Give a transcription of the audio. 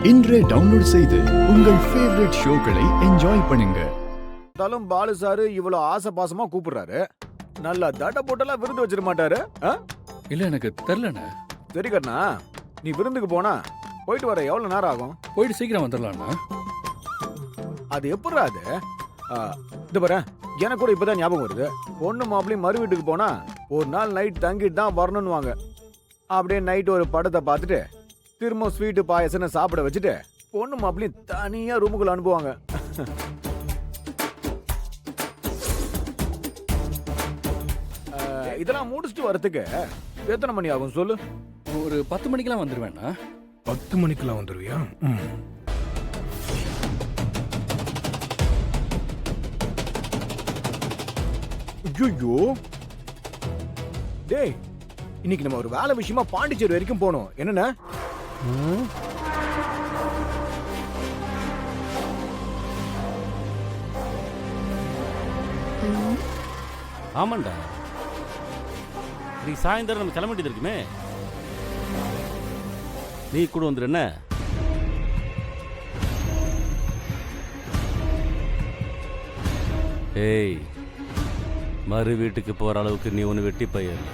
இன்றே டவுன்லோட் செய்து உங்கள் ஃபேவரட் ஷோக்களை என்ஜாய் பண்ணுங்க. இருந்தாலும் பாலு சாரு இவ்வளவு ஆசை பாசமா கூப்பிடுறாரு. நல்லா தட போட்டெல்லாம் விருந்து வச்சிட மாட்டாரு. இல்ல எனக்கு தெரியலண்ணா. சரி கண்ணா, நீ விருந்துக்கு போனா போயிட்டு வர எவ்வளவு நேரம் ஆகும்? போயிட்டு சீக்கிரம் வந்துடலாம்ண்ணா. அது எப்படா அது? இது பாரு, எனக்கு கூட இப்பதான் ஞாபகம் வருது. பொண்ணு மாப்பிளையும் மறு வீட்டுக்கு போனா ஒரு நாள் நைட் தங்கிட்டு தான் வரணும்னுவாங்க. அப்படியே நைட் ஒரு படத்தை பார்த்துட்டு திரும்ப ஸ்வீட்டு பாயசனை சாப்பிட வச்சுட்டு பொண்ணு மாப்பிளையும் தனியா ரூமுக்குள்ள அனுப்புவாங்க. இதெல்லாம் முடிச்சுட்டு வரதுக்கு எத்தனை மணி ஆகும் சொல்லு? ஒரு 10 மணிக்கெல்லாம் வந்துருவேண்ணா. 10 மணிக்கெல்லாம் வந்துருவியா? ஐயோ டேய், இன்னைக்கு நம்ம ஒரு வேலை விஷயமா பாண்டிச்சேரி வரைக்கும் போனோம். என்னன்னா ஆமாண்டா, நீ சாயந்தரம் நம்ம கிளம்ப வேண்டியது இருக்குமே. நீ கூட வந்துரு. என்ன ஏய், மறு வீட்டுக்கு போற அளவுக்கு நீ ஒன்று வெட்டி பையன்.